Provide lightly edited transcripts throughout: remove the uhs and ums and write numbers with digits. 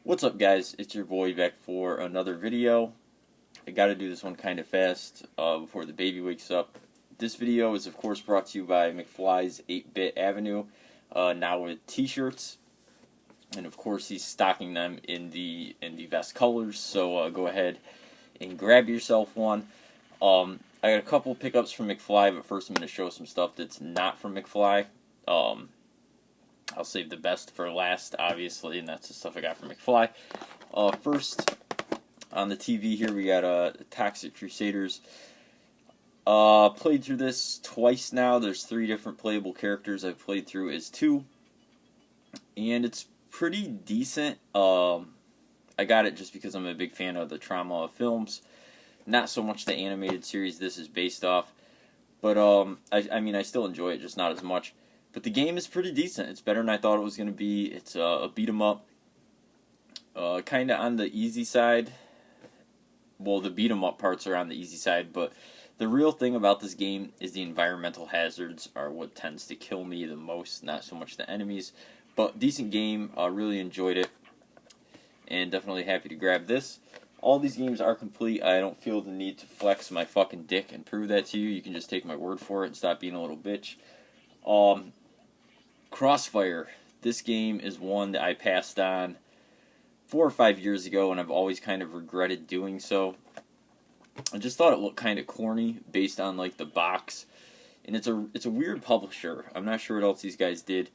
What's up, guys? It's your boy back for another video. I gotta do this one kind of fast before the baby wakes up. This video is of course brought to you by McFly's 8-Bit Avenue, now with t-shirts, and of course he's stocking them in the best colors, so go ahead and grab yourself one. I got a couple pickups from McFly, but first I'm going to show some stuff that's not from McFly. I'll save the best for last, obviously, and that's the stuff I got from McFly. First, on the TV here, we got Toxic Crusaders. Played through this twice now. There's 3 different playable characters. I've played through as 2, and it's pretty decent. I got it just because I'm a big fan of the Trauma films, not so much the animated series this is based off. But I mean, I still enjoy it, just not as much. But the game is pretty decent. It's better than I thought it was going to be. It's a beat 'em up, kind of on the easy side. Well, the beat 'em up parts are on the easy side, but the real thing about this game is the environmental hazards are what tends to kill me the most, not so much the enemies. But decent game. Really enjoyed it, and definitely happy to grab this. All these games are complete. I don't feel the need to flex my fucking dick and prove that to you. You can just take my word for it and stop being a little bitch. Crossfire. This game is one that I passed on 4 or 5 years ago, and I've always kind of regretted doing so. I just thought it looked kind of corny based on like the box, and it's a weird publisher. I'm not sure what else these guys did,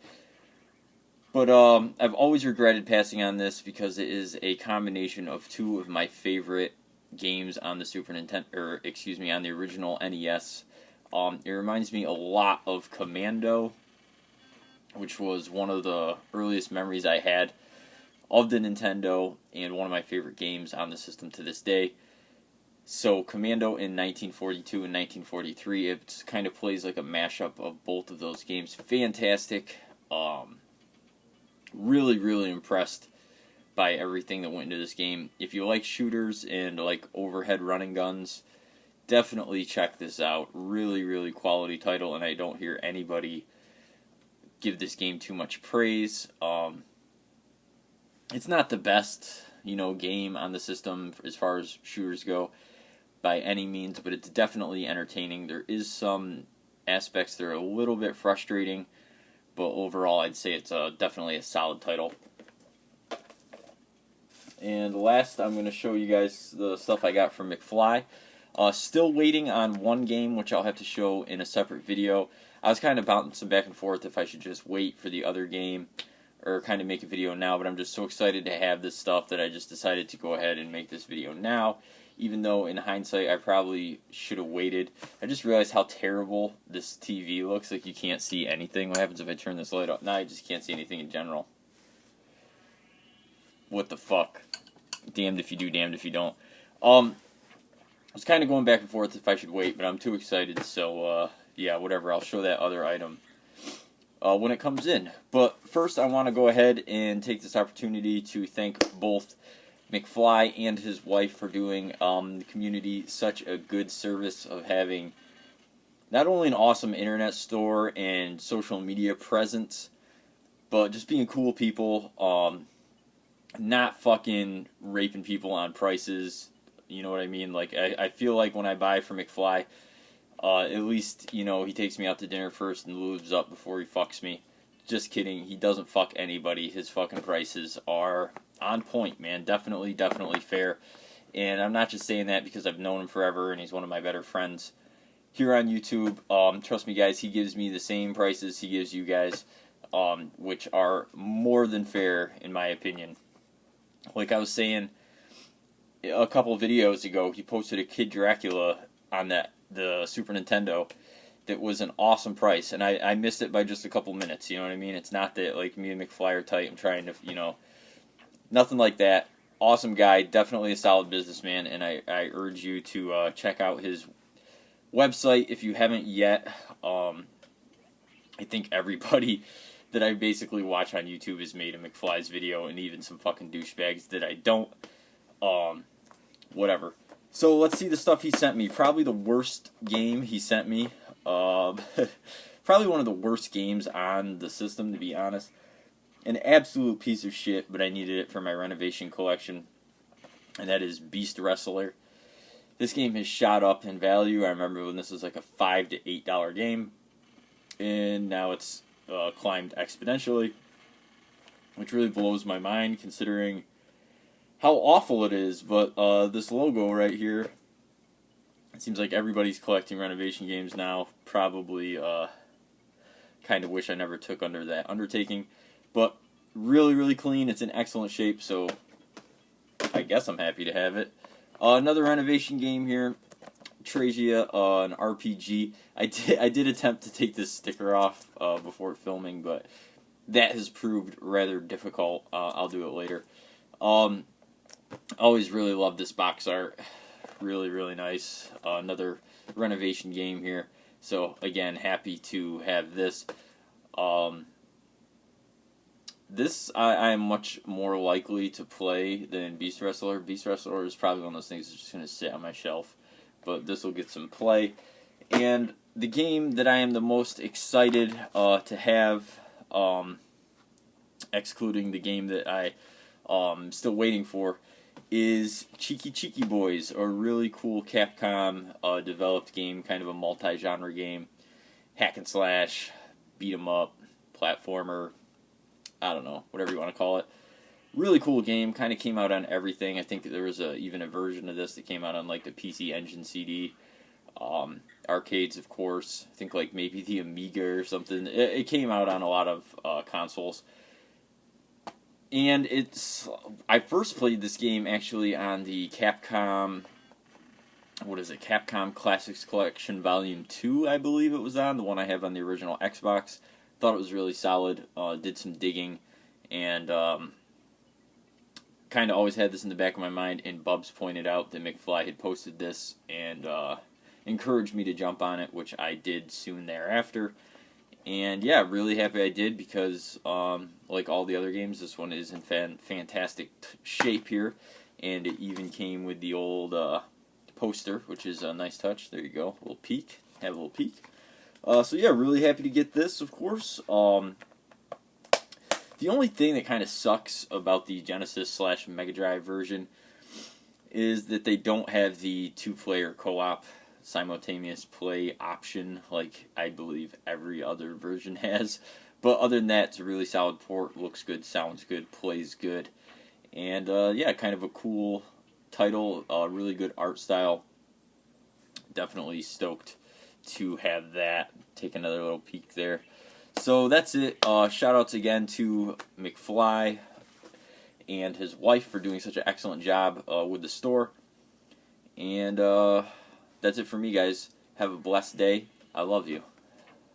but I've always regretted passing on this because it is a combination of 2 of my favorite games on the Super Nintendo, or excuse me, on the original NES. It reminds me a lot of Commando, which was one of the earliest memories I had of the Nintendo, and one of my favorite games on the system to this day. So Commando in 1942 and 1943, it kind of plays like a mashup of both of those games. Fantastic. Really impressed by everything that went into this game. If you like shooters and like overhead running guns, definitely check this out. Really quality title, and I don't hear anybody give this game too much praise. It's not the best, game on the system as far as shooters go by any means, but it's definitely entertaining. There is some aspects that are a little bit frustrating, but overall I'd say it's definitely a solid title. And last, I'm going to show you guys the stuff I got from McFly. Still waiting on one game, which I'll have to show in a separate video. I was kind of bouncing back and forth if I should just wait for the other game or kind of make a video now, but I'm just so excited to have this stuff that I just decided to go ahead and make this video now, even though in hindsight I probably should have waited. I just realized how terrible this TV looks. Like, you can't see anything. What happens if I turn this light off? Now I just can't see anything in general. What the fuck? Damned if you do, damned if you don't. I was kind of going back and forth if I should wait, but I'm too excited, so yeah, whatever. I'll show that other item when it comes in. But first, I want to go ahead and take this opportunity to thank both McFly and his wife for doing the community such a good service of having not only an awesome internet store and social media presence, but just being cool people, not fucking raping people on prices. You know what I mean? Like, I feel like when I buy from McFly, at least, he takes me out to dinner first and lubes up before he fucks me. Just kidding. He doesn't fuck anybody. His fucking prices are on point, man. Definitely fair. And I'm not just saying that because I've known him forever and he's one of my better friends here on YouTube. Trust me, guys, he gives me the same prices he gives you guys, which are more than fair, in my opinion. Like I was saying a couple of videos ago, he posted a Kid Dracula on the Super Nintendo that was an awesome price, and I missed it by just a couple minutes, you know what I mean? It's not that, like, me and McFly are tight, I'm trying to, nothing like that. Awesome guy, definitely a solid businessman, and I urge you to check out his website if you haven't yet. I think everybody that I basically watch on YouTube has made a McFly's video, and even some fucking douchebags that I don't. Whatever. So let's see the stuff he sent me. Probably the worst game he sent me. Probably one of the worst games on the system, to be honest. an absolute piece of shit, but I needed it for my renovation collection, and that is Beast Wrestler. This game has shot up in value. I remember when this was like a $5 to $8 game, and now it's climbed exponentially, which really blows my mind considering how awful it is. But this logo right here, it seems like everybody's collecting renovation games now. Probably kind of wish I never took under that undertaking, but really, really clean. It's in excellent shape, so I guess I'm happy to have it. Another renovation game here, Tragia, an RPG. I did attempt to take this sticker off before filming, but that has proved rather difficult. I'll do it later. Always really love this box art. Really, really nice. Another renovation game here. So again, happy to have this. This I am much more likely to play than Beast Wrestler. Beast Wrestler is probably one of those things that's just going to sit on my shelf, but this will get some play. And the game that I am the most excited to have, excluding the game that I still waiting for, is Cheeky Cheeky Boys, a really cool Capcom developed game, kind of a multi-genre game, hack and slash, beat 'em up, platformer, I don't know, whatever you want to call it. Really cool game, kind of came out on everything. I think there was even a version of this that came out on like the PC Engine CD, arcades of course, I think like maybe the Amiga or something. It came out on a lot of consoles. And I first played this game actually on the Capcom, Capcom Classics Collection Volume 2, I believe it was on, the one I have on the original Xbox. Thought it was really solid, did some digging, and kind of always had this in the back of my mind, and Bubs pointed out that McFly had posted this, and encouraged me to jump on it, which I did soon thereafter. And yeah, really happy I did, because like all the other games, this one is in fantastic shape here, and it even came with the old poster, which is a nice touch. There you go, a little peek, have a little peek. So yeah, really happy to get this, of course. The only thing that kind of sucks about the Genesis / Mega Drive version is that they don't have the 2-player co-op simultaneous play option like I believe every other version has. But other than that, it's a really solid port, looks good, sounds good, plays good. And yeah, kind of a cool title, really good art style. Definitely stoked to have that. Take another little peek there. So that's it. Shout outs again to McFly and his wife for doing such an excellent job with the store. And that's it for me, guys. Have a blessed day. I love you.